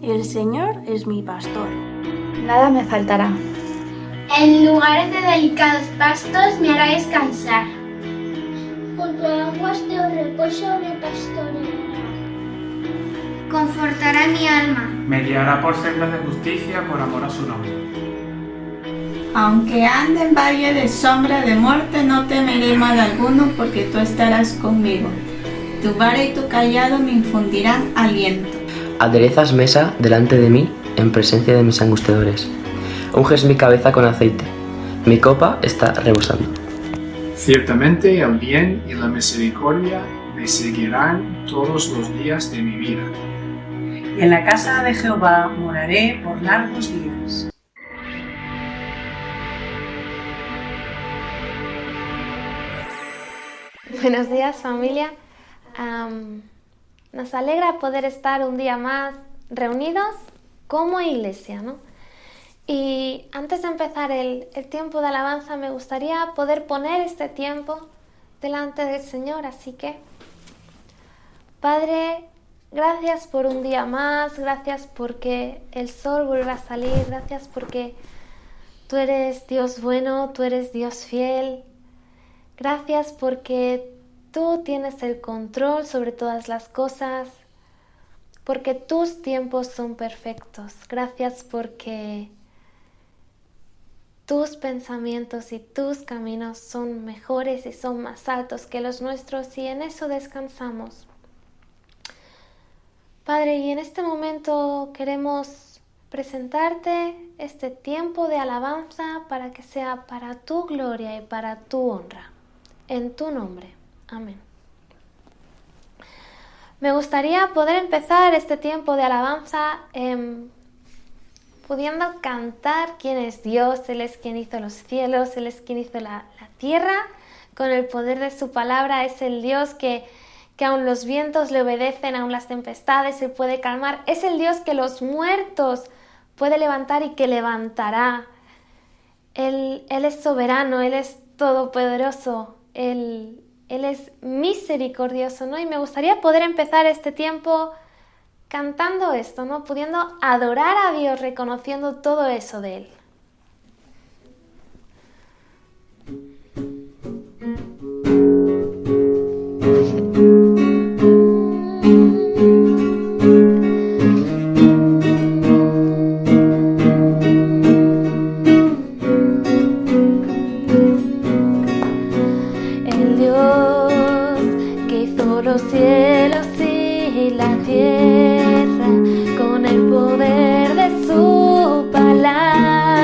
El Señor es mi pastor. Nada me faltará. En lugares de delicados pastos me hará descansar. Junto a aguas de reposo me pastoreará. Confortará mi alma. Me guiará por sendas de justicia por amor a su nombre. Aunque ande en valle de sombra de muerte, no temeré mal alguno, porque tú estarás conmigo. Tu vara y tu cayado me infundirán aliento. Aderezas mesa delante de mí en presencia de mis angustiadores. Unges mi cabeza con aceite. Mi copa está rebosando. Ciertamente el bien y la misericordia me seguirán todos los días de mi vida. En la casa de Jehová moraré por largos días. Buenos días, familia. Nos alegra poder estar un día más reunidos como iglesia, ¿no? Y antes de empezar el tiempo de alabanza, me gustaría poder poner este tiempo delante del Señor. Así que, Padre, gracias por un día más, gracias porque el sol vuelve a salir, gracias porque tú eres Dios bueno, tú eres Dios fiel. Gracias porque tú tienes el control sobre todas las cosas, porque tus tiempos son perfectos. Gracias porque tus pensamientos y tus caminos son mejores y son más altos que los nuestros, y en eso descansamos. Padre, y en este momento queremos presentarte este tiempo de alabanza para que sea para tu gloria y para tu honra. En tu nombre. Amén. Me gustaría poder empezar este tiempo de alabanza pudiendo cantar quién es Dios. Él es quien hizo los cielos, Él es quien hizo la tierra. Con el poder de su palabra es el Dios que aun los vientos le obedecen, aun las tempestades Él puede calmar. Es el Dios que los muertos puede levantar y que levantará. Él es soberano, Él es todopoderoso, Él es misericordioso, ¿no? Y me gustaría poder empezar este tiempo cantando esto, ¿no? Pudiendo adorar a Dios, reconociendo todo eso de Él. Los cielos y la tierra con el poder de su palabra.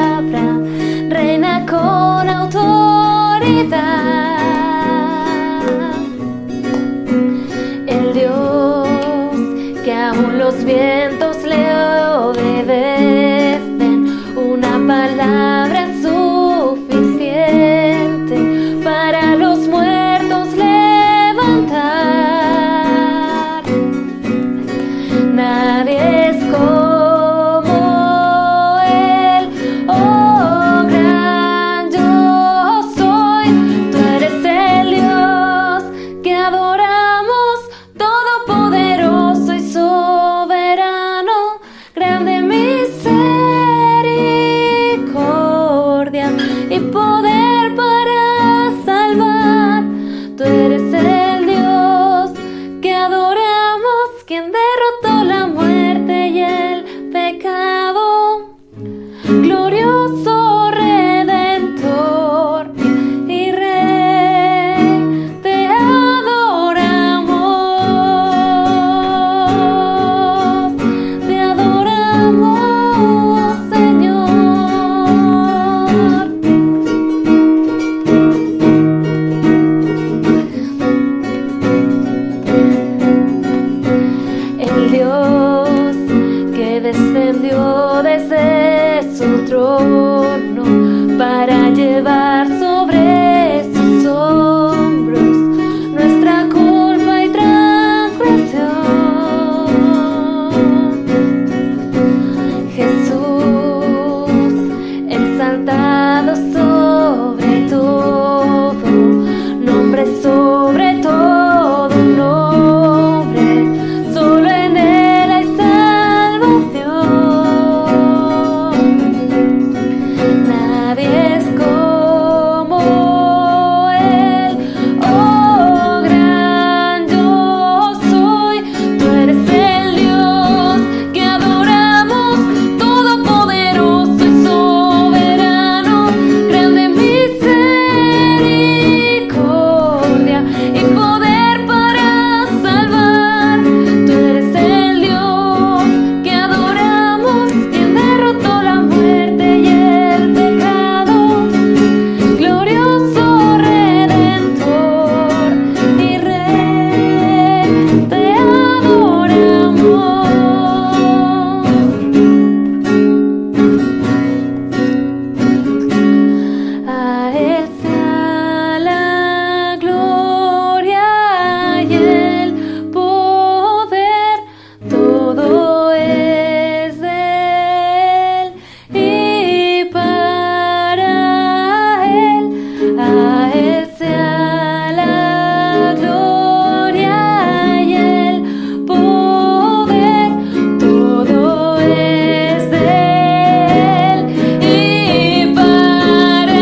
trono para llevar sobre sus hombros nuestra culpa y transgresión. Jesús, exaltado sobre todo, nombre sobre todo nombre, solo en Él hay salvación. Nadie es como Él, oh gran yo soy. Tú eres el Dios que adoramos, todopoderoso y soberano, grande misericordia y poder para salvar. Tú eres el Dios que adoramos, quien derrotó la muerte y el pecado, glorioso Redentor y Rey, te adoramos. A Él sea la gloria y el poder, todo es de Él y para Él. A Él sea la gloria y el poder, todo es de Él y para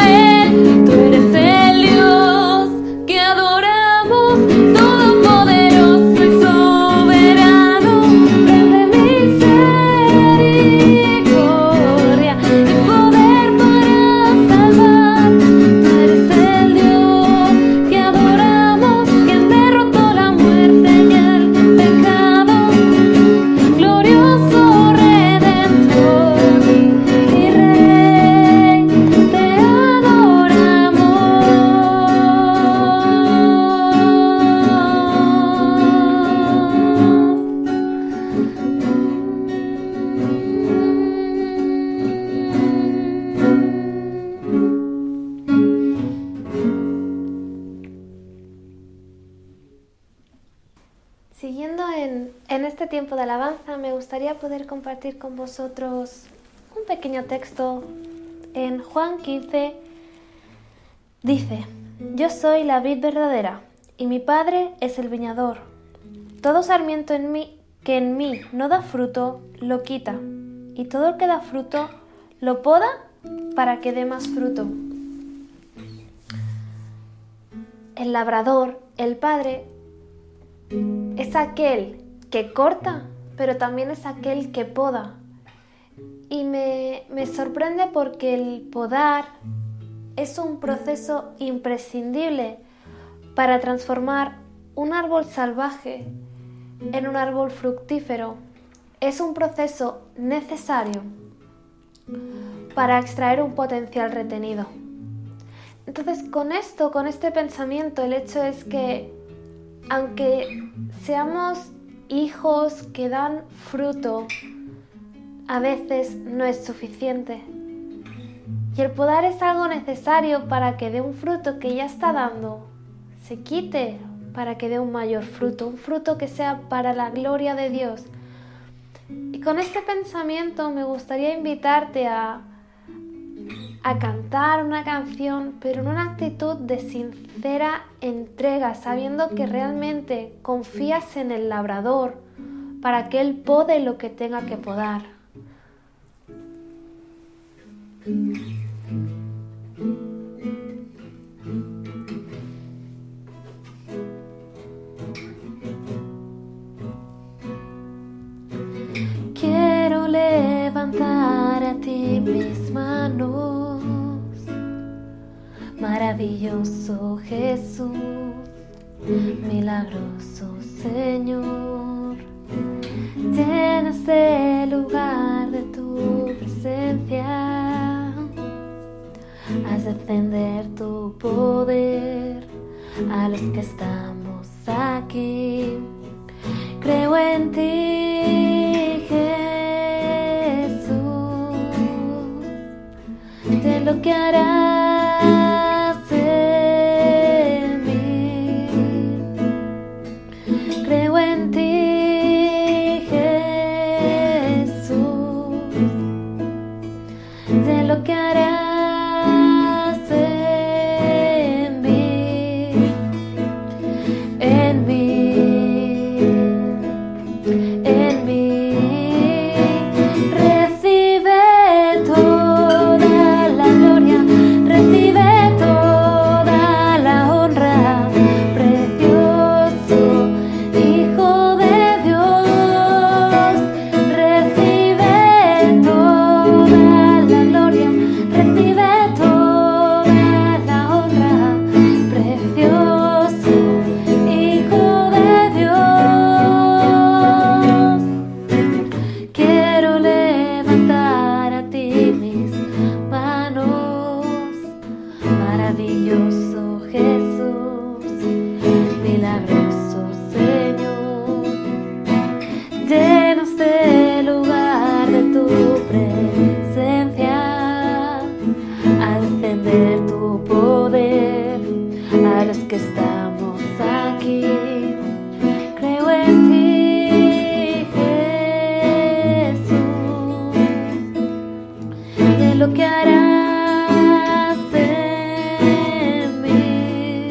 Él. Tú eres el Dios que adoramos, todopoderoso y soberano, grande misericordia y poder para salvar. Tú eres el Dios que adoramos, quien derrotó la muerte y el pecado, glorioso Redentor y Rey, te Siguiendo en este tiempo de alabanza, me gustaría poder compartir con vosotros un pequeño texto en Juan 15. Dice: Yo soy la vid verdadera, y mi Padre es el viñador. Todo sarmiento en mí que en mí no da fruto, lo quita, y todo el que da fruto, lo poda para que dé más fruto. El labrador, el Padre, es aquel que corta, pero también es aquel que poda. Y me sorprende porque el podar es un proceso imprescindible para transformar un árbol salvaje en un árbol fructífero. Es un proceso necesario para extraer un potencial retenido. Entonces, con este pensamiento, el hecho es que aunque seamos hijos que dan fruto, a veces no es suficiente. Y el podar es algo necesario para que de un fruto que ya está dando se quite, para que dé un mayor fruto, un fruto que sea para la gloria de Dios. Y con este pensamiento me gustaría invitarte a cantar una canción, pero en una actitud de sincera entrega, sabiendo que realmente confías en el labrador para que él pode lo que tenga que podar. Quiero levantar a ti mis manos, maravilloso Jesús, milagroso Señor. Llena este lugar de tu presencia, haz descender tu poder a los que estamos aquí. Creo en ti, Jesús. que harás en mí. Creo en ti, Jesús, de lo que harás en mí, en mí, en mí. Recibe toda la gloria, recibe toda la honra, precioso Hijo de Dios. Recibe toda la gloria, recibe toda la honra, precioso Hijo de Dios. Quiero levantar a ti mis manos, maravilloso Jesús, milagroso Señor. Llena este lugar de tu presencia, al extender tu poder a los que estamos aquí. Creo en ti, Jesús, de lo que harás en mí.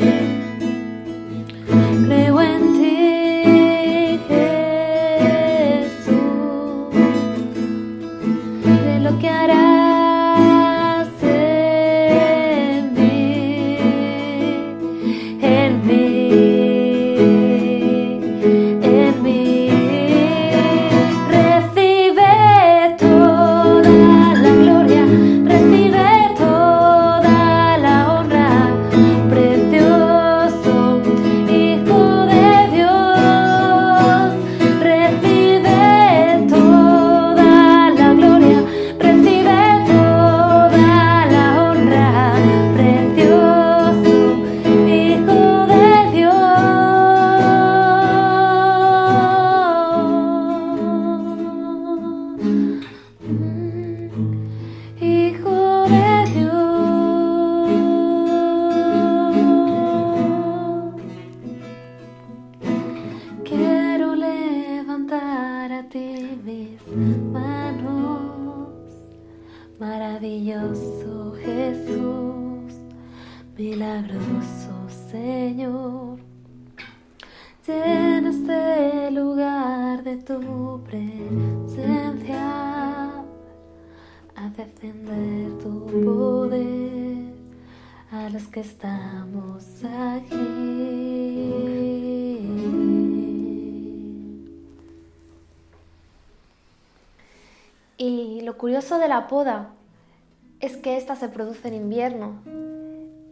Creo en ti, Jesús, de lo que harás en mí, en mí, en mí. Recibe toda la gloria, recibe toda la honra, precioso Hijo de Dios. Recibe toda la gloria, recibe toda la honra, precioso Hijo de Dios. Hijo de Dios. Quiero levantar a ti mis manos, maravilloso Jesús, milagroso Señor. Llena este lugar de tu presencia, haz descender tu poder a los que estamos aquí. Y lo curioso de la poda es que esta se produce en invierno,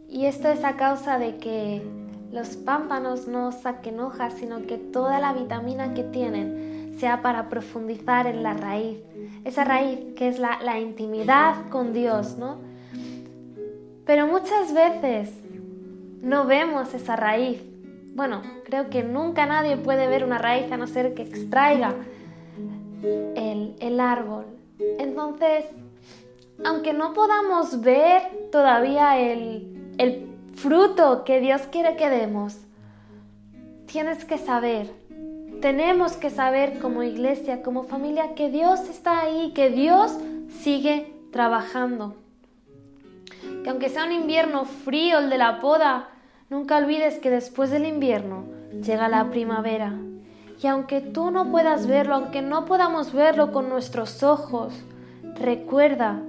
y esto es a causa de que los pámpanos no saquen hojas, sino que toda la vitamina que tienen sea para profundizar en la raíz, esa raíz que es la intimidad con Dios, ¿no? Pero muchas veces no vemos esa raíz. Bueno, creo que nunca nadie puede ver una raíz a no ser que extraiga el árbol. Entonces, aunque no podamos ver todavía el fruto que Dios quiere que demos, tienes que saber, tenemos que saber como iglesia, como familia, que Dios está ahí, que Dios sigue trabajando. Que aunque sea un invierno frío el de la poda, nunca olvides que después del invierno llega la primavera. Y aunque tú no puedas verlo, aunque no podamos verlo con nuestros ojos, recuerda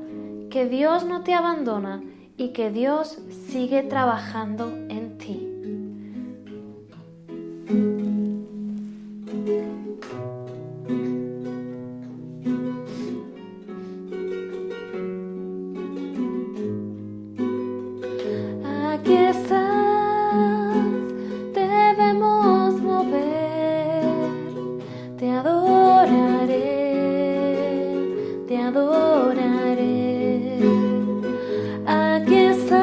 que Dios no te abandona y que Dios sigue trabajando en ti. Aquí estás, debemos mover, te adoraré, te adoraré. Aquí estás,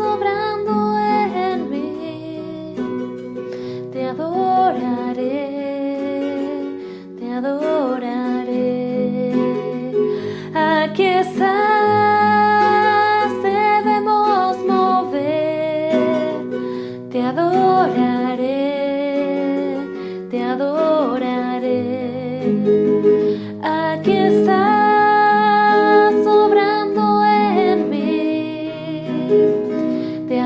obra Aquí estás obrando en mí. Te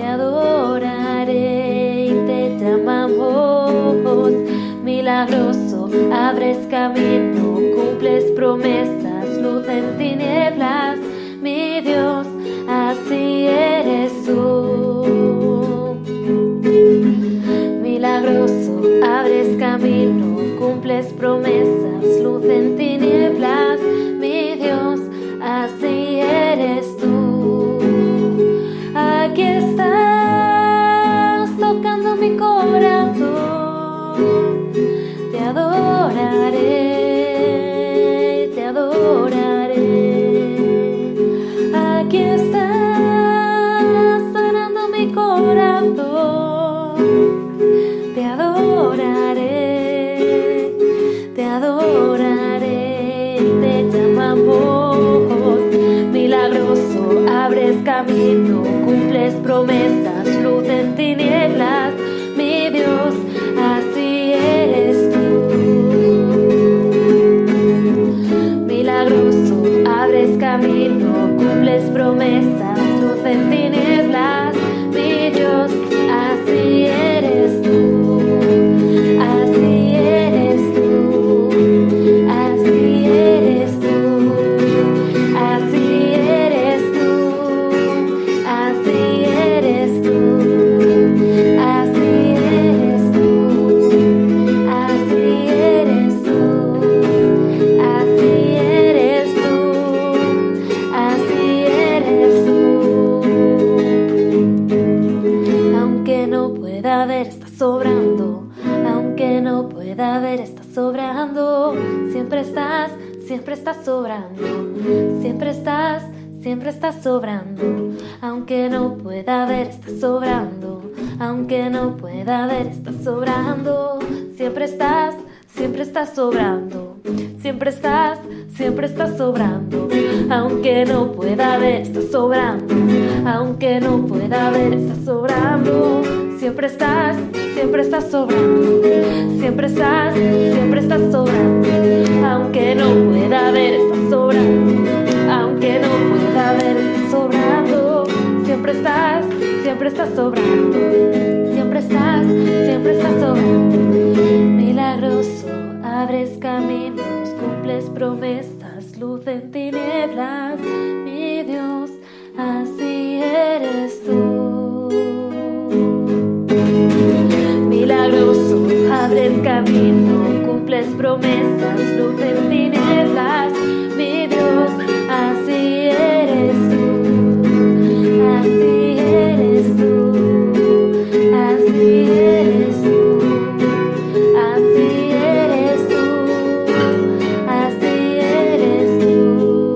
adoraré y te llamamos milagroso. Abres camino, cumples promesas, luz en tinieblas, mi Dios, así eres tú. Milagroso, abres camino, cumples promesas, luz en tinieblas, mi Dios, así eres tú. Aquí estás tocando mi corazón, te adoraré, te adoraré. Aquí estás sanando mi corazón, te adoraré, te adoraré, te llamamos milagroso, abres camino, cumples promesas, luz en tinieblas, mi Dios, así eres tú. Milagroso, abres camino, cumples promesas, luz en tinieblas, mi Dios, así eres tú. Así eres tú, así eres tú, así eres tú, así eres tú, así eres tú, así eres tú, así eres tú, así eres tú. Aunque no pueda ver, estás sobrando. Aunque no pueda ver, estás sobrando. Siempre estás sobrando. Siempre estás sobrando. Aunque no pueda ver, estás sobrando. Aunque no pueda ver, estás sobrando. Siempre estás sobrando. Siempre estás sobrando. Aunque no pueda ver, estás sobrando. Aunque no pueda ver, estás sobrando. Siempre estás sobrando. Siempre estás sobrando. Aunque no pueda ver, estás sobrando. Aunque no pueda ver, estás sobrando. Siempre estás sobrando. Siempre estás sobrando. Milagroso, abres caminos, cumples promesas, luz en tinieblas, mi Dios, así eres tú. Milagroso, abres camino, cumples promesas, luz en tinieblas, mi Dios, así eres tú. Así eres tú, así eres tú, así eres tú, así eres tú.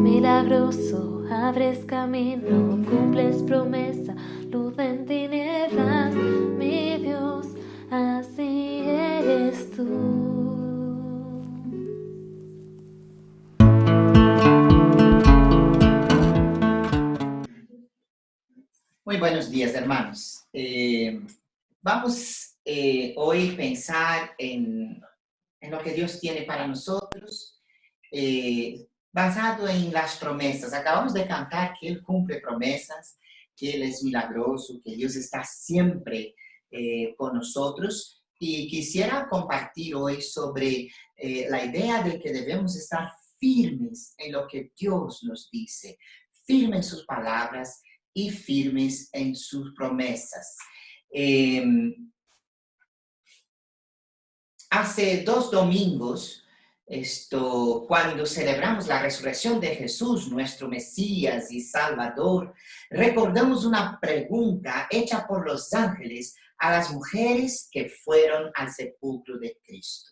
Milagroso, abres camino, cumples promesa, luz en tinieblas, mi Dios, así eres tú. Muy buenos días, hermanos. Vamos hoy a pensar en lo que Dios tiene para nosotros, basado en las promesas. Acabamos de cantar que Él cumple promesas, que Él es milagroso, que Dios está siempre con nosotros. Y quisiera compartir hoy sobre la idea de que debemos estar firmes en lo que Dios nos dice, firmes en sus palabras y firmes en sus promesas. Hace 2 domingos, cuando celebramos la resurrección de Jesús, nuestro Mesías y Salvador, recordamos una pregunta hecha por los ángeles a las mujeres que fueron al sepulcro de Cristo.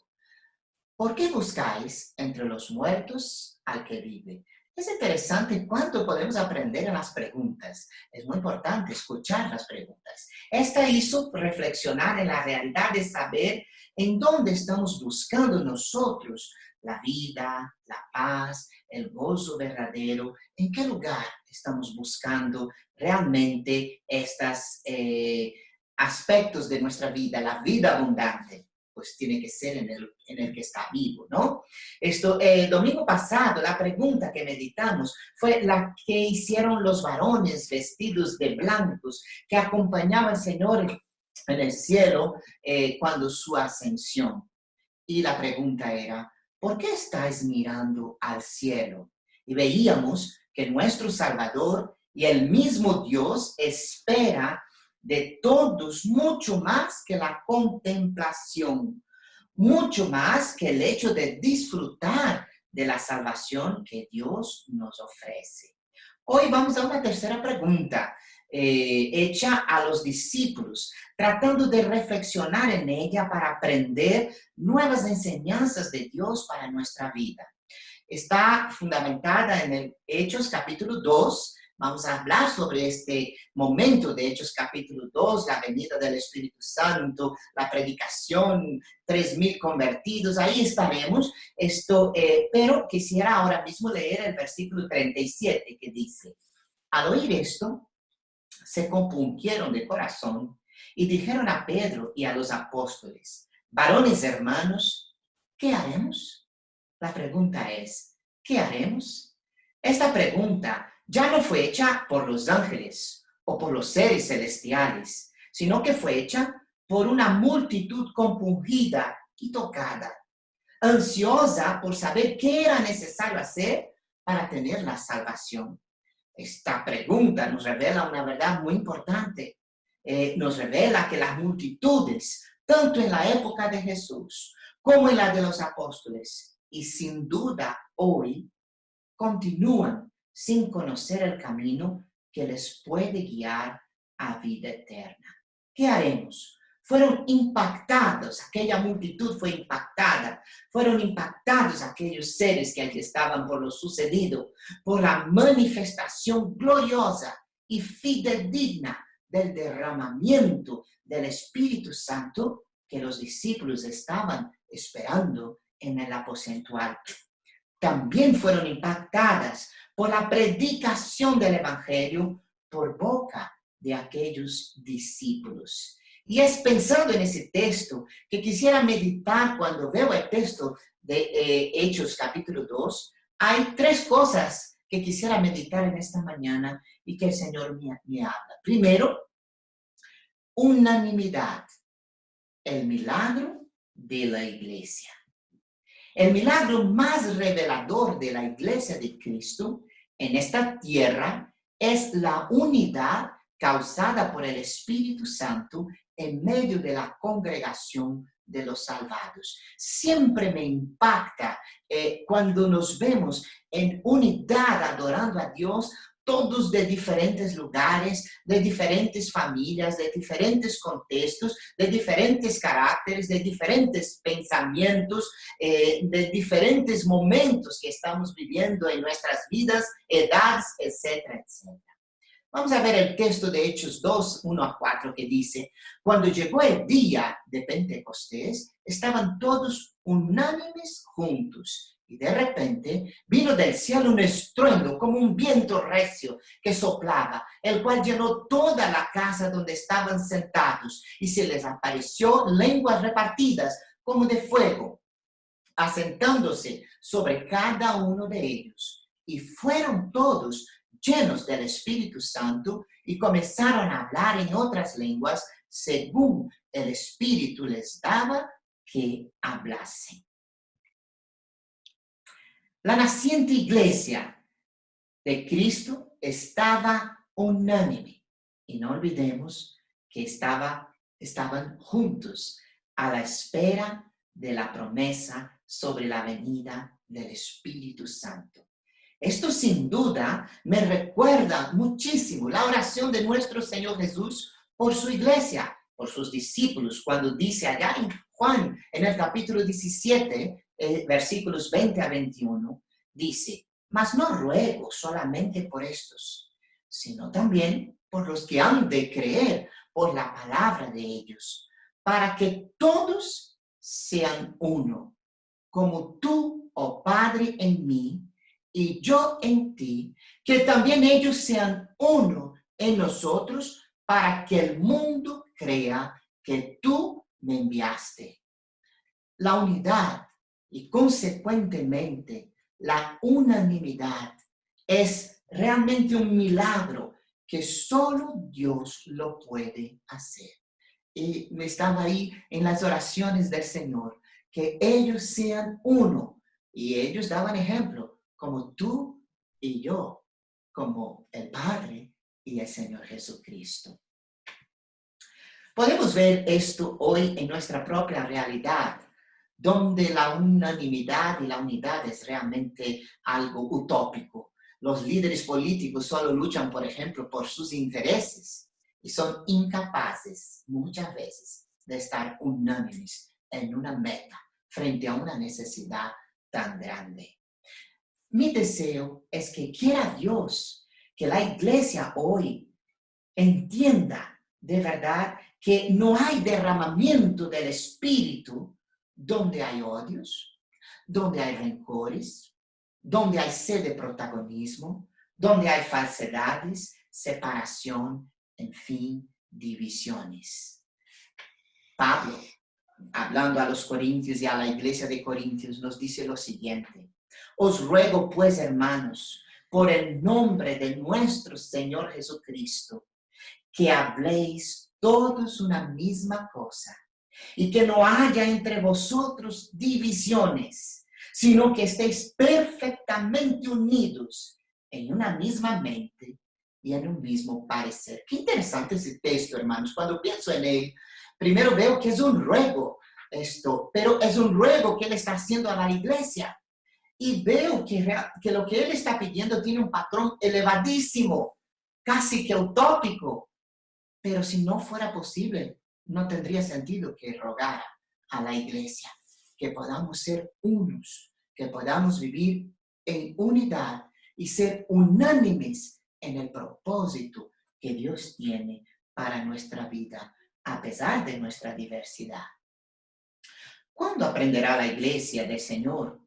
¿Por qué buscáis entre los muertos al que vive? Es interesante cuánto podemos aprender en las preguntas. Es muy importante escuchar las preguntas. Esta hizo reflexionar en la realidad de saber en dónde estamos buscando nosotros la vida, la paz, el gozo verdadero. ¿En qué lugar estamos buscando realmente estas aspectos de nuestra vida, la vida abundante, pues tiene que ser en el que está vivo, ¿no? El domingo pasado, la pregunta que meditamos fue la que hicieron los varones vestidos de blancos que acompañaban al Señor en el cielo cuando su ascensión. Y la pregunta era, ¿por qué estáis mirando al cielo? Y veíamos que nuestro Salvador y el mismo Dios espera de todos mucho más que la contemplación, mucho más que el hecho de disfrutar de la salvación que Dios nos ofrece. Hoy vamos a una tercera pregunta hecha a los discípulos, tratando de reflexionar en ella para aprender nuevas enseñanzas de Dios para nuestra vida. Está fundamentada en el Hechos capítulo 2. Vamos a hablar sobre este momento de Hechos capítulo 2, la venida del Espíritu Santo, la predicación, 3,000 convertidos, ahí estaremos. Pero quisiera ahora mismo leer el versículo 37 que dice, al oír esto, se compungieron de corazón y dijeron a Pedro y a los apóstoles, varones hermanos, ¿qué haremos? La pregunta es, ¿qué haremos? Esta pregunta ya no fue hecha por los ángeles o por los seres celestiales, sino que fue hecha por una multitud compungida y tocada, ansiosa por saber qué era necesario hacer para tener la salvación. Esta pregunta nos revela una verdad muy importante. Nos revela que las multitudes, tanto en la época de Jesús como en la de los apóstoles, y sin duda hoy, continúan sin conocer el camino que les puede guiar a vida eterna. ¿Qué haremos? Fueron impactados, aquella multitud fue impactada, fueron impactados aquellos seres que allí estaban por lo sucedido, por la manifestación gloriosa y fidedigna del derramamiento del Espíritu Santo que los discípulos estaban esperando en el aposento alto. También fueron impactadas por la predicación del Evangelio por boca de aquellos discípulos. Y es pensando en ese texto que quisiera meditar cuando veo el texto de Hechos capítulo 2. Hay 3 cosas que quisiera meditar en esta mañana y que el Señor me habla. Primero, unanimidad, el milagro de la iglesia. El milagro más revelador de la iglesia de Cristo en esta tierra es la unidad causada por el Espíritu Santo en medio de la congregación de los salvados. Siempre me impacta cuando nos vemos en unidad adorando a Dios, todos de diferentes lugares, de diferentes familias, de diferentes contextos, de diferentes caracteres, de diferentes pensamientos, de diferentes momentos que estamos viviendo en nuestras vidas, edades, etcétera, etcétera. Vamos a ver el texto de Hechos 2, 1-4, que dice, cuando llegó el día de Pentecostés, estaban todos unánimes juntos. Y de repente vino del cielo un estruendo como un viento recio que soplaba, el cual llenó toda la casa donde estaban sentados. Y se les apareció lenguas repartidas como de fuego, asentándose sobre cada uno de ellos. Y fueron todos llenos del Espíritu Santo y comenzaron a hablar en otras lenguas según el Espíritu les daba que hablasen. La naciente iglesia de Cristo estaba unánime y no olvidemos que estaban juntos a la espera de la promesa sobre la venida del Espíritu Santo. Esto sin duda me recuerda muchísimo la oración de nuestro Señor Jesús por su iglesia, por sus discípulos, cuando dice allá en Juan, en el capítulo 17, versículos 20-21, dice, mas no ruego solamente por estos, sino también por los que han de creer por la palabra de ellos, para que todos sean uno, como tú, oh Padre, en mí, y yo en ti, que también ellos sean uno en nosotros, para que el mundo crea que tú me enviaste. La unidad y consecuentemente la unanimidad es realmente un milagro que solo Dios lo puede hacer. Y me estaba ahí en las oraciones del Señor, que ellos sean uno. Y ellos daban ejemplo, como tú y yo, como el Padre y el Señor Jesucristo. Podemos ver esto hoy en nuestra propia realidad, donde la unanimidad y la unidad es realmente algo utópico. Los líderes políticos solo luchan, por ejemplo, por sus intereses y son incapaces muchas veces de estar unánimes en una meta frente a una necesidad tan grande. Mi deseo es que quiera Dios que la iglesia hoy entienda de verdad que no hay derramamiento del Espíritu donde hay odios, donde hay rencores, donde hay sed de protagonismo, donde hay falsedades, separación, en fin, divisiones. Pablo, hablando a los corintios y a la iglesia de Corintios, nos dice lo siguiente: os ruego pues, hermanos, por el nombre de nuestro Señor Jesucristo, que habléis todos una misma cosa, y que no haya entre vosotros divisiones, sino que estéis perfectamente unidos en una misma mente y en un mismo parecer. Qué interesante ese texto, hermanos. Cuando pienso en él, primero veo que es un ruego pero es un ruego que él está haciendo a la iglesia. Y veo que lo que él está pidiendo tiene un patrón elevadísimo, casi que utópico. Pero si no fuera posible, no tendría sentido que rogara a la iglesia que podamos ser unos, que podamos vivir en unidad y ser unánimes en el propósito que Dios tiene para nuestra vida, a pesar de nuestra diversidad. ¿Cuándo aprenderá la iglesia del Señor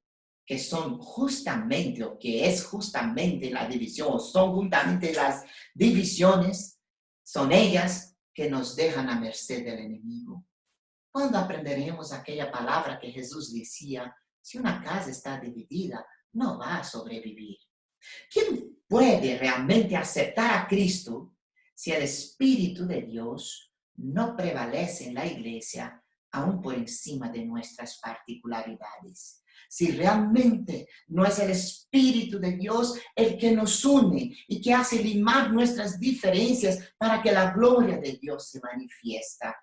que son justamente, o que es justamente la división, o son justamente las divisiones, son ellas que nos dejan a merced del enemigo? ¿Cuándo aprenderemos aquella palabra que Jesús decía: si una casa está dividida, no va a sobrevivir? ¿Quién puede realmente aceptar a Cristo si el Espíritu de Dios no prevalece en la iglesia, aún por encima de nuestras particularidades? Si realmente no es el Espíritu de Dios el que nos une y que hace limar nuestras diferencias para que la gloria de Dios se manifiesta.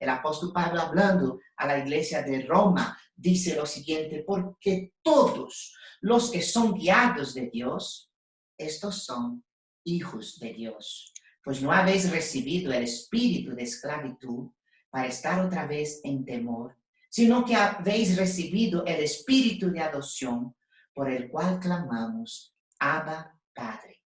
El apóstol Pablo, hablando a la iglesia de Roma, dice lo siguiente: porque todos los que son guiados de Dios, estos son hijos de Dios. Pues no habéis recibido el espíritu de esclavitud para estar otra vez en temor, sino que habéis recibido el espíritu de adopción, por el cual clamamos: Abba, Padre.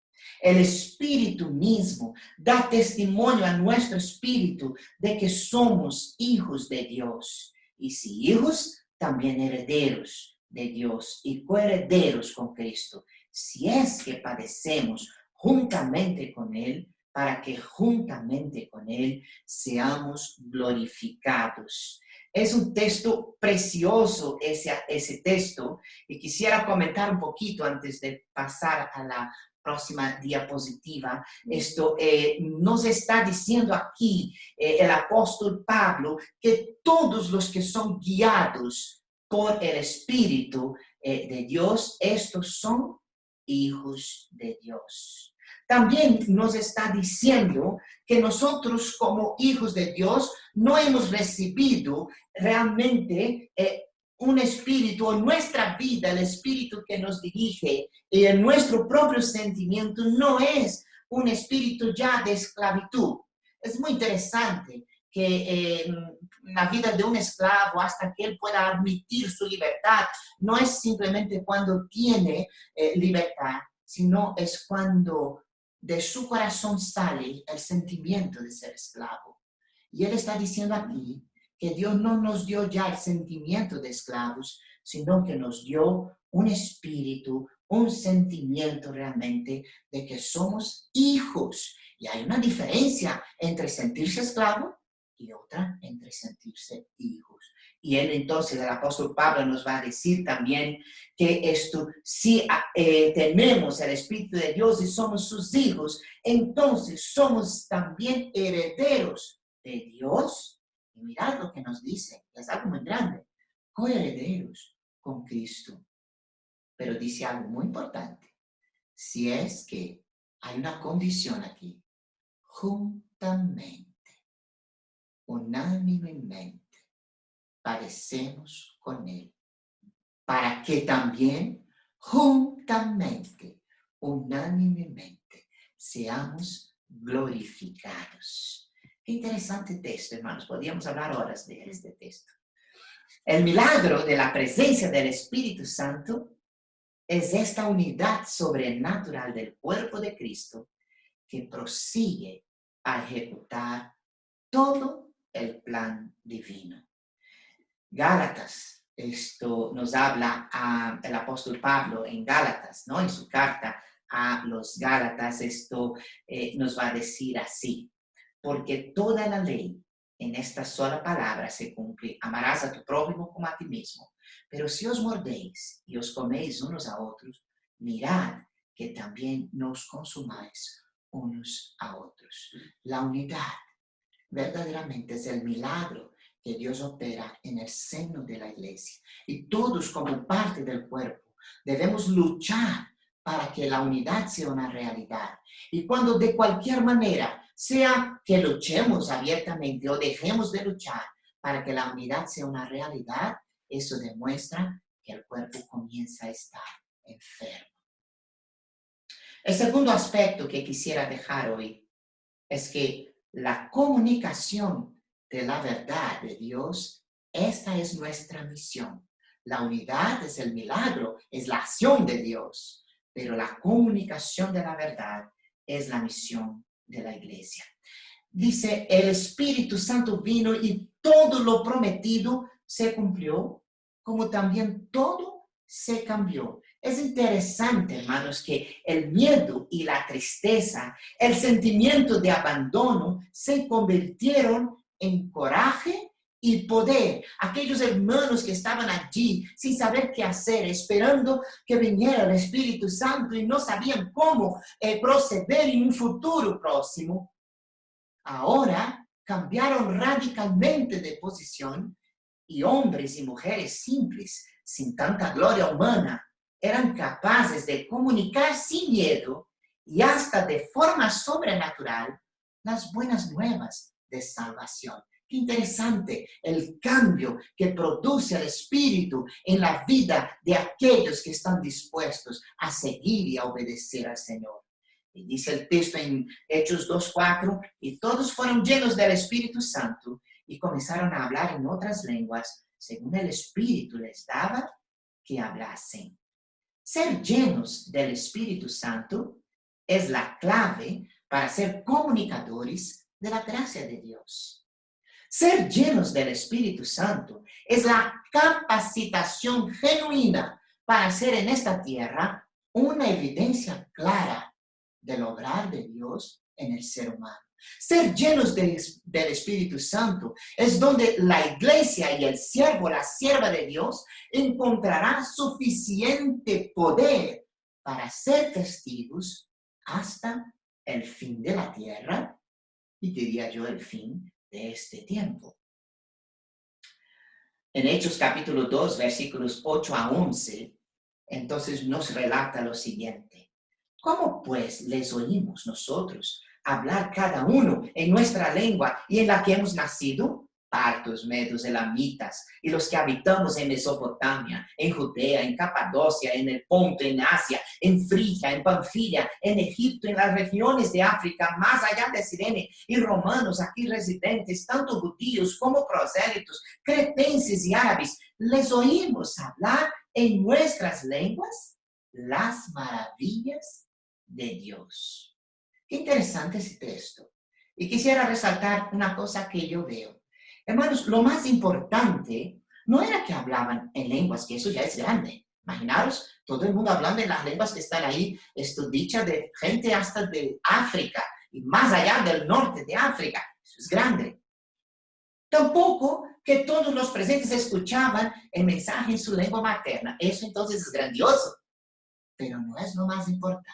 El Espíritu mismo da testimonio a nuestro espíritu de que somos hijos de Dios. Y si hijos, también herederos de Dios y coherederos con Cristo, si es que padecemos juntamente con Él, para que juntamente con Él seamos glorificados. Es un texto precioso ese texto, y quisiera comentar un poquito antes de pasar a la próxima diapositiva. Nos está diciendo aquí el apóstol Pablo que todos los que son guiados por el Espíritu de Dios, estos son hijos de Dios. También nos está diciendo que nosotros, como hijos de Dios, no hemos recibido realmente un espíritu, en nuestra vida, el espíritu que nos dirige y en nuestro propio sentimiento no es un espíritu ya de esclavitud. Es muy interesante que la vida de un esclavo, hasta que él pueda admitir su libertad, no es simplemente cuando tiene libertad, sino es cuando de su corazón sale el sentimiento de ser esclavo. Y él está diciendo aquí que Dios no nos dio ya el sentimiento de esclavos, sino que nos dio un espíritu, un sentimiento realmente de que somos hijos. Y hay una diferencia entre sentirse esclavo y otra entre sentirse hijos. Y él entonces, el apóstol Pablo nos va a decir también que si tenemos el Espíritu de Dios y somos sus hijos, entonces somos también herederos de Dios. Y mirad lo que nos dice, es algo muy grande, coherederos con Cristo. Pero dice algo muy importante, si es que hay una condición aquí, juntamente, unánimemente, padecemos con Él, para que también juntamente, unánimemente, seamos glorificados. Qué interesante texto, hermanos. Podríamos hablar horas de este texto. El milagro de la presencia del Espíritu Santo es esta unidad sobrenatural del cuerpo de Cristo que prosigue a ejecutar todo el plan divino. Gálatas, esto nos habla el apóstol Pablo en Gálatas, ¿no? En su carta a los Gálatas, esto nos va a decir así, porque toda la ley en esta sola palabra se cumple, amarás a tu prójimo como a ti mismo. Pero si os mordéis y os coméis unos a otros, mirad que también no os consumáis unos a otros. La unidad verdaderamente es el milagro que Dios opera en el seno de la iglesia. Y todos como parte del cuerpo debemos luchar para que la unidad sea una realidad. Y cuando de cualquier manera, sea que luchemos abiertamente o dejemos de luchar para que la unidad sea una realidad, eso demuestra que el cuerpo comienza a estar enfermo. El segundo aspecto que quisiera dejar hoy es que la comunicación de la verdad de Dios, esta es nuestra misión. La unidad es el milagro, es la acción de Dios, pero la comunicación de la verdad es la misión de la iglesia. Dice, el Espíritu Santo vino y todo lo prometido se cumplió, como también todo se cambió. Es interesante, hermanos, que el miedo y la tristeza, el sentimiento de abandono se convirtieron en coraje y poder. Aquellos hermanos que estaban allí sin saber qué hacer, esperando que viniera el Espíritu Santo y no sabían cómo proceder en un futuro próximo, ahora cambiaron radicalmente de posición y hombres y mujeres simples, sin tanta gloria humana, eran capaces de comunicar sin miedo y hasta de forma sobrenatural las buenas nuevas de salvación. Qué interesante el cambio que produce el Espíritu en la vida de aquellos que están dispuestos a seguir y a obedecer al Señor. Y dice el texto en Hechos 2:4, y todos fueron llenos del Espíritu Santo y comenzaron a hablar en otras lenguas, según el Espíritu les daba que hablasen. Ser llenos del Espíritu Santo es la clave para ser comunicadores de la gracia de Dios. Ser llenos del Espíritu Santo es la capacitación genuina para hacer en esta tierra una evidencia clara del obrar de Dios en el ser humano. Ser llenos del Espíritu Santo es donde la iglesia y el siervo, la sierva de Dios, encontrarán suficiente poder para ser testigos hasta el fin de la tierra y diría yo el fin de este tiempo. En Hechos capítulo 2, versículos 8 a 11, entonces nos relata lo siguiente. ¿Cómo pues les oímos nosotros hablar cada uno en nuestra lengua y en la que hemos nacido? Partos, medos, elamitas, y los que habitamos en Mesopotamia, en Judea, en Capadocia, en el Ponto, en Asia, en Frigia, en Panfilia, en Egipto, en las regiones de África, más allá de Cirene, y romanos aquí residentes, tanto judíos como prosélitos, cretenses y árabes, les oímos hablar en nuestras lenguas las maravillas de Dios. Qué interesante ese texto. Y quisiera resaltar una cosa que yo veo. Hermanos, lo más importante no era que hablaban en lenguas, que eso ya es grande. Imaginaros, todo el mundo hablando en las lenguas que están ahí, esto dicha de gente hasta de África y más allá del norte de África. Eso es grande. Tampoco que todos los presentes escuchaban el mensaje en su lengua materna. Eso entonces es grandioso, pero no es lo más importante.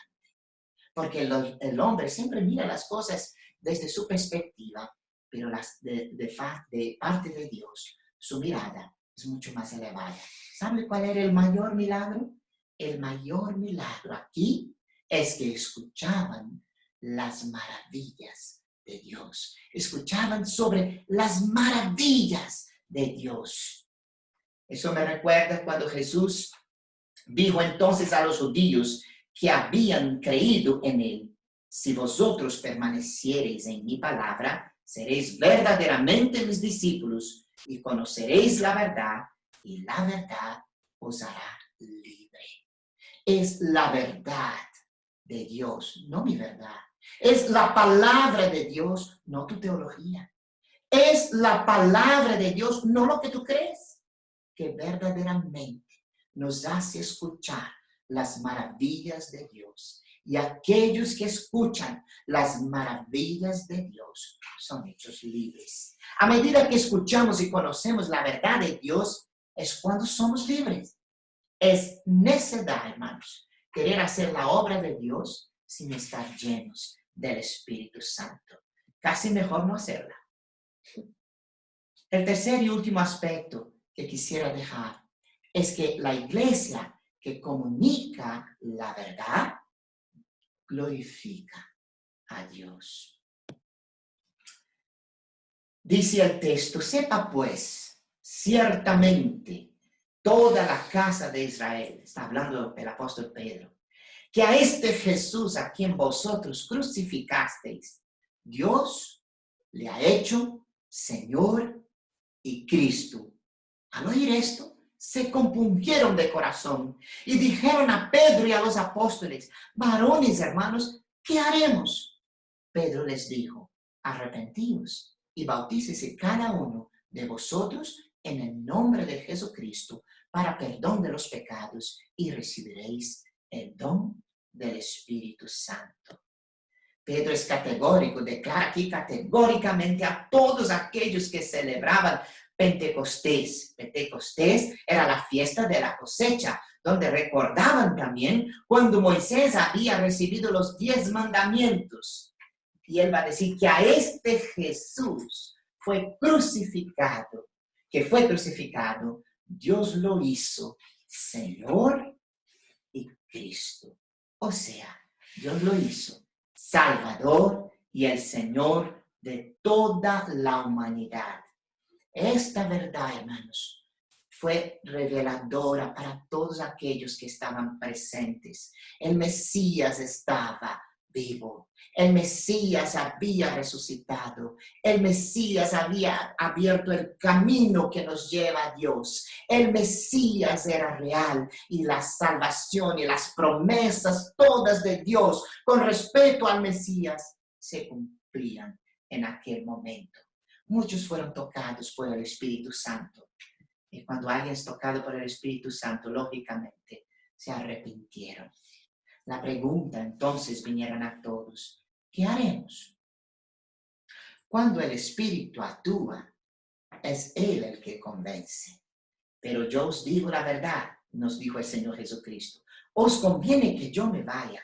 Porque el hombre siempre mira las cosas desde su perspectiva, pero de parte de Dios, su mirada es mucho más elevada. ¿Sabe cuál era el mayor milagro? El mayor milagro aquí es que escuchaban las maravillas de Dios. Escuchaban sobre las maravillas de Dios. Eso me recuerda cuando Jesús dijo entonces a los judíos que habían creído en él: si vosotros permaneciereis en mi palabra, seréis verdaderamente mis discípulos y conoceréis la verdad, y la verdad os hará libre. Es la verdad de Dios, no mi verdad. Es la palabra de Dios, no tu teología. Es la palabra de Dios, no lo que tú crees, que verdaderamente nos hace escuchar las maravillas de Dios. Y aquellos que escuchan las maravillas de Dios son hechos libres. A medida que escuchamos y conocemos la verdad de Dios, es cuando somos libres. Es necedad, hermanos, querer hacer la obra de Dios sin estar llenos del Espíritu Santo. Casi mejor no hacerla. El tercer y último aspecto que quisiera dejar es que la iglesia que comunica la verdad glorifica a Dios. Dice el texto: sepa pues, ciertamente, toda la casa de Israel, está hablando el apóstol Pedro, que a este Jesús a quien vosotros crucificasteis, Dios le ha hecho Señor y Cristo. Al oír esto, se compungieron de corazón y dijeron a Pedro y a los apóstoles: varones, hermanos, ¿qué haremos? Pedro les dijo: arrepentíos y bautícese cada uno de vosotros en el nombre de Jesucristo para perdón de los pecados y recibiréis el don del Espíritu Santo. Pedro es categórico, declara aquí categóricamente a todos aquellos que celebraban Pentecostés. Pentecostés era la fiesta de la cosecha, donde recordaban también cuando Moisés había recibido los 10 mandamientos. Y él va a decir que a este Jesús que fue crucificado, Dios lo hizo Señor y Cristo. O sea, Dios lo hizo Salvador y el Señor de toda la humanidad. Esta verdad, hermanos, fue reveladora para todos aquellos que estaban presentes. El Mesías estaba vivo. El Mesías había resucitado. El Mesías había abierto el camino que nos lleva a Dios. El Mesías era real y la salvación y las promesas todas de Dios con respecto al Mesías se cumplían en aquel momento. Muchos fueron tocados por el Espíritu Santo. Y cuando alguien es tocado por el Espíritu Santo, lógicamente se arrepintieron. La pregunta entonces vinieron a todos: ¿qué haremos? Cuando el Espíritu actúa, es Él el que convence. Pero yo os digo la verdad, nos dijo el Señor Jesucristo. Os conviene que yo me vaya,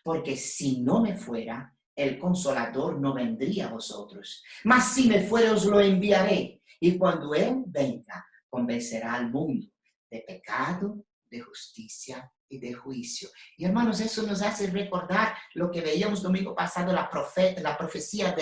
porque si no me fuera, el Consolador no vendría a vosotros. Mas si me fuere, os lo enviaré. Y cuando Él venga, convencerá al mundo de pecado, de justicia y de juicio. Y hermanos, eso nos hace recordar lo que veíamos domingo pasado, la profecía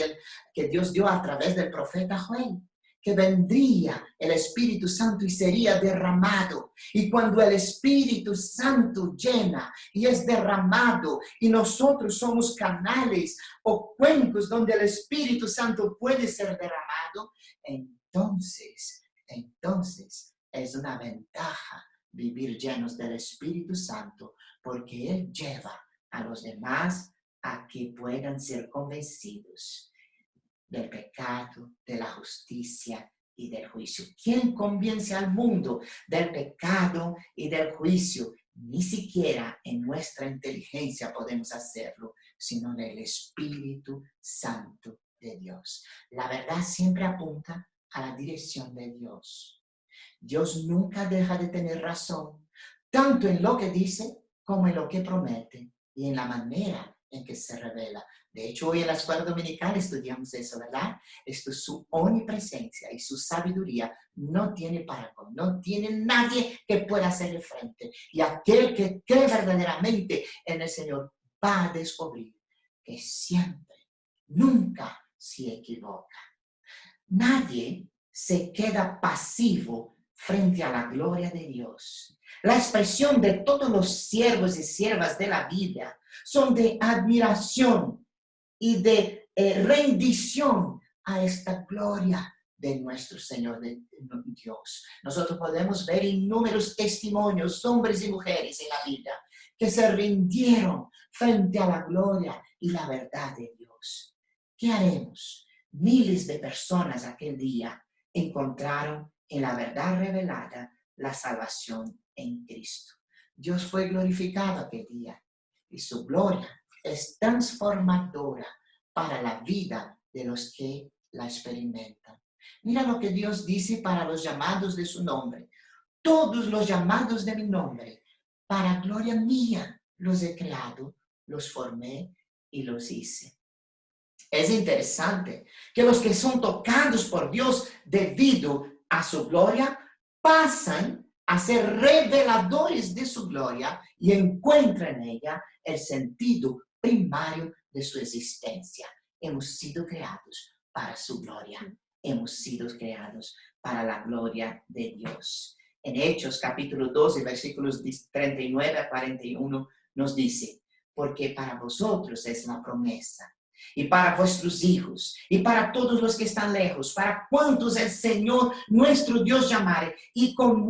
que Dios dio a través del profeta Joel, que vendría el Espíritu Santo y sería derramado. Y cuando el Espíritu Santo llena y es derramado y nosotros somos canales o cuencos donde el Espíritu Santo puede ser derramado, entonces es una ventaja vivir llenos del Espíritu Santo, porque Él lleva a los demás a que puedan ser convencidos del pecado, de la justicia y del juicio. ¿Quién convence al mundo del pecado y del juicio? Ni siquiera en nuestra inteligencia podemos hacerlo, sino del Espíritu Santo de Dios. La verdad siempre apunta a la dirección de Dios. Dios nunca deja de tener razón, tanto en lo que dice como en lo que promete y en la manera en que se revela. De hecho, hoy en la escuela dominical estudiamos eso, ¿verdad? Esto es su omnipresencia y su sabiduría no tiene parangón, no tiene nadie que pueda hacerle frente. Y aquel que cree verdaderamente en el Señor va a descubrir que siempre, nunca se equivoca. Nadie se queda pasivo frente a la gloria de Dios. La expresión de todos los siervos y siervas de la Biblia son de admiración y de rendición a esta gloria de nuestro Señor de Dios. Nosotros podemos ver innumerables testimonios, hombres y mujeres en la Biblia, que se rindieron frente a la gloria y la verdad de Dios. ¿Qué haremos? Miles de personas aquel día encontraron en la verdad revelada la salvación en Cristo. Dios fue glorificado aquel día y su gloria es transformadora para la vida de los que la experimentan. Mira lo que Dios dice para los llamados de su nombre. Todos los llamados de mi nombre, para gloria mía, los he creado, los formé y los hice. Es interesante que los que son tocados por Dios debido a su gloria pasan a ser reveladores de su gloria y encuentran en ella el sentido primario de su existencia. Hemos sido creados para su gloria. Hemos sido creados para la gloria de Dios. En Hechos capítulo 12, versículos 39 a 41 nos dice, porque para vosotros es la promesa, y para vuestros hijos, y para todos los que están lejos, para cuantos el Señor nuestro Dios llamare, y con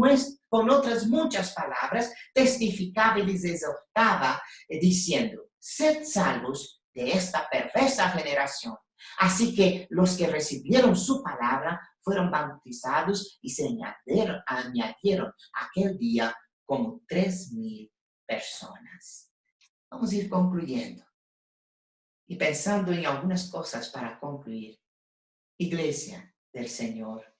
otras muchas palabras testificaba y les exhortaba, diciendo, sed salvos de esta perversa generación. Así que los que recibieron su palabra fueron bautizados y se añadieron aquel día como 3,000 personas. Vamos a ir concluyendo. Y pensando en algunas cosas para concluir. Iglesia del Señor,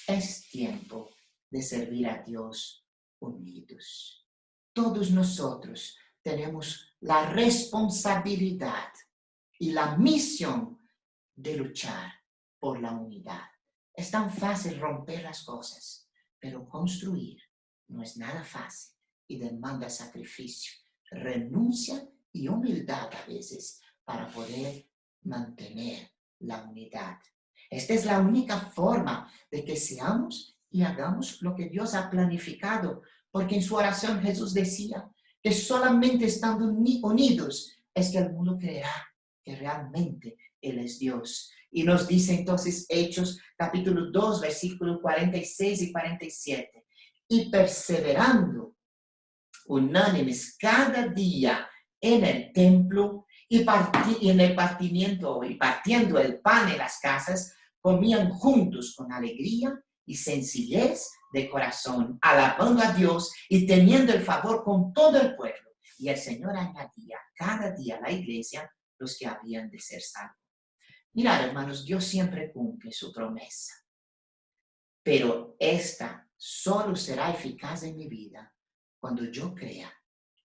es tiempo de servir a Dios unidos. Todos nosotros tenemos la responsabilidad y la misión de luchar por la unidad. Es tan fácil romper las cosas, pero construir no es nada fácil y demanda sacrificio, renuncia y humildad a veces para poder mantener la unidad. Esta es la única forma de que seamos y hagamos lo que Dios ha planificado, porque en su oración Jesús decía que solamente estando unidos es que el mundo creerá que realmente Él es Dios. Y nos dice entonces Hechos capítulo 2, versículos 46 y 47. Y perseverando unánimes cada día en el templo y partiendo el pan en las casas, comían juntos con alegría y sencillez de corazón, alabando a Dios y teniendo el favor con todo el pueblo. Y el Señor añadía cada día a la iglesia los que habían de ser salvos. Mirad, hermanos, Dios siempre cumple su promesa. Pero esta solo será eficaz en mi vida cuando yo crea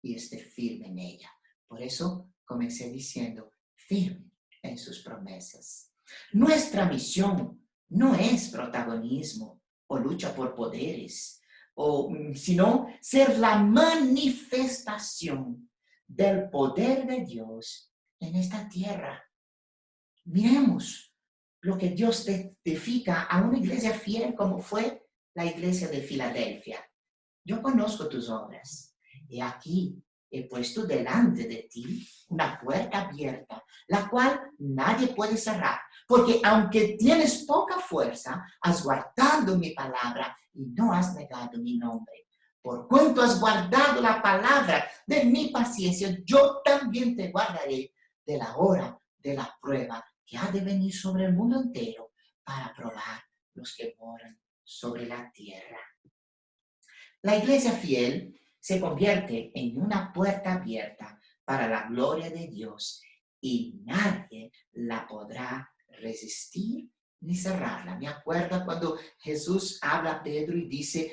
y esté firme en ella. Por eso comencé diciendo, firme en sus promesas. Nuestra misión no es protagonismo o lucha por poderes, sino ser la manifestación del poder de Dios en esta tierra. Miremos lo que Dios testifica a una iglesia fiel como fue la iglesia de Filadelfia. Yo conozco tus obras y aquí he puesto delante de ti una puerta abierta, la cual nadie puede cerrar, porque aunque tienes poca fuerza, has guardado mi palabra y no has negado mi nombre. Por cuanto has guardado la palabra de mi paciencia, yo también te guardaré de la hora de la prueba que ha de venir sobre el mundo entero para probar los que moran sobre la tierra. La iglesia fiel se convierte en una puerta abierta para la gloria de Dios y nadie la podrá resistir ni cerrarla. Me acuerdo cuando Jesús habla a Pedro y dice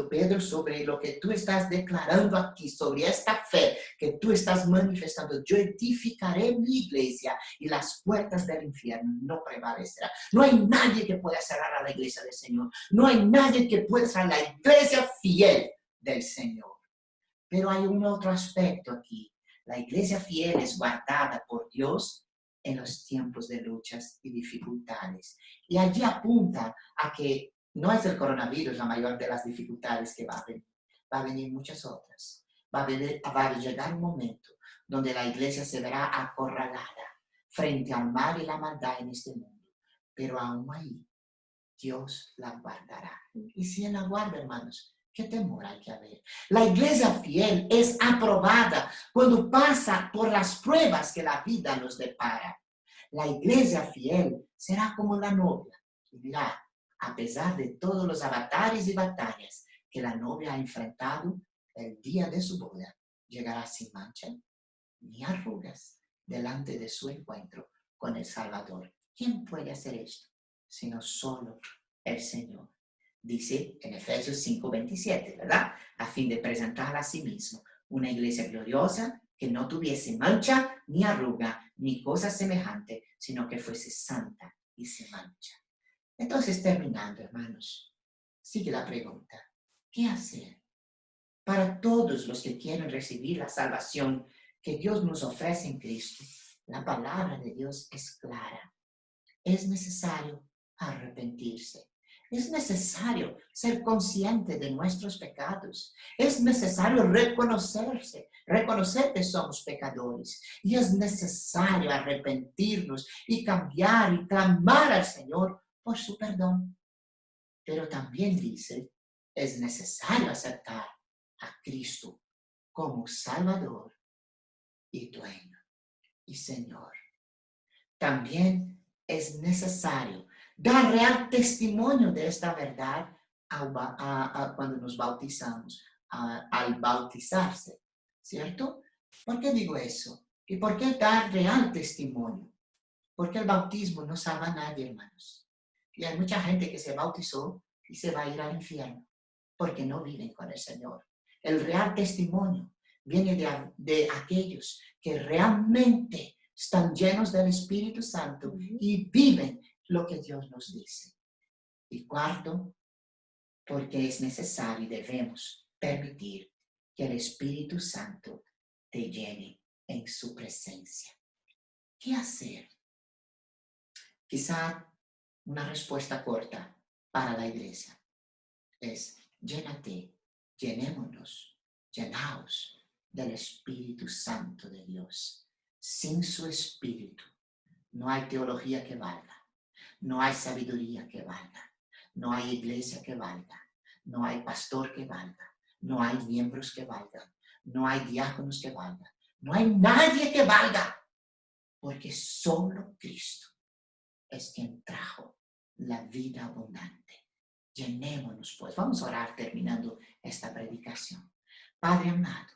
Pedro, sobre lo que tú estás declarando aquí, sobre esta fe que tú estás manifestando, yo edificaré mi iglesia y las puertas del infierno no prevalecerán. No hay nadie que pueda cerrar a la iglesia del Señor. No hay nadie que pueda cerrar la iglesia fiel del Señor. Pero hay un otro aspecto aquí. La iglesia fiel es guardada por Dios en los tiempos de luchas y dificultades. Y allí apunta a que no es el coronavirus la mayor de las dificultades que va a venir. Va a venir muchas otras. Va a llegar un momento donde la iglesia se verá acorralada frente al mal y la maldad en este mundo. Pero aún ahí, Dios la guardará. Y si Él la guarda, hermanos, ¿qué temor hay que haber? La iglesia fiel es aprobada cuando pasa por las pruebas que la vida nos depara. La iglesia fiel será como la novia. Y dirá, a pesar de todos los avatares y batallas que la novia ha enfrentado, el día de su boda llegará sin mancha ni arrugas delante de su encuentro con el Salvador. ¿Quién puede hacer esto? Sino solo el Señor. Dice en Efesios 5:27, ¿verdad? A fin de presentarla a sí mismo una iglesia gloriosa que no tuviese mancha, ni arruga, ni cosa semejante, sino que fuese santa y sin mancha. Entonces, terminando, hermanos, sigue la pregunta. ¿Qué hacer? Para todos los que quieren recibir la salvación que Dios nos ofrece en Cristo, la palabra de Dios es clara. Es necesario arrepentirse. Es necesario ser consciente de nuestros pecados. Es necesario reconocer que somos pecadores. Y es necesario arrepentirnos y cambiar y clamar al Señor por su perdón. Pero también dice, es necesario aceptar a Cristo como Salvador y dueño y Señor. También es necesario dar real testimonio de esta verdad cuando nos bautizamos, al bautizarse, ¿cierto? ¿Por qué digo eso? ¿Y por qué dar real testimonio? Porque el bautismo no salva a nadie, hermanos. Y hay mucha gente que se bautizó y se va a ir al infierno porque no viven con el Señor. El real testimonio viene de aquellos que realmente están llenos del Espíritu Santo y viven lo que Dios nos dice. Y cuarto, porque es necesario y debemos permitir que el Espíritu Santo te llene en su presencia. ¿Qué hacer? Quizá una respuesta corta para la iglesia es: llénate, llenémonos, llenaos del Espíritu Santo de Dios. Sin su Espíritu no hay teología que valga, no hay sabiduría que valga, no hay iglesia que valga, no hay pastor que valga, no hay miembros que valgan, no hay diáconos que valgan, no hay nadie que valga, porque solo Cristo es quien trajo la vida abundante. Llenémonos, pues. Vamos a orar terminando esta predicación. Padre amado,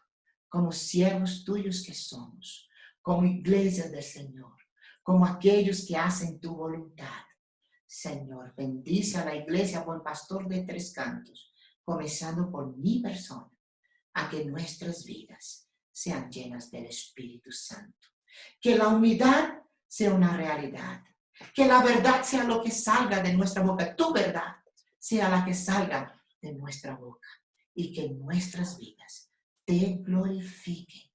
como siervos tuyos que somos, como iglesia del Señor, como aquellos que hacen tu voluntad, Señor, bendice a la iglesia Buen Pastor de Tres Cantos, comenzando por mi persona, a que nuestras vidas sean llenas del Espíritu Santo. Que la unidad sea una realidad. Que la verdad sea lo que salga de nuestra boca. Tu verdad sea la que salga de nuestra boca. Y que nuestras vidas te glorifiquen.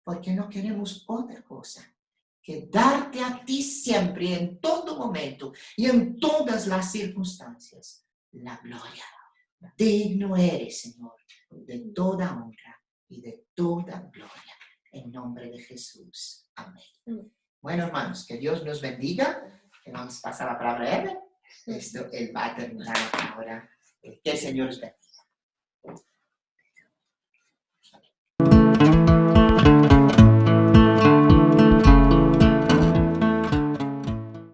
Porque no queremos otra cosa que darte a ti siempre y en todo momento y en todas las circunstancias la gloria. Digno eres, Señor, de toda honra y de toda gloria. En nombre de Jesús. Amén. Bueno, hermanos, que Dios nos bendiga. Que vamos a pasar la palabra a Él. Él va a terminar ahora. Que el Señor os bendiga.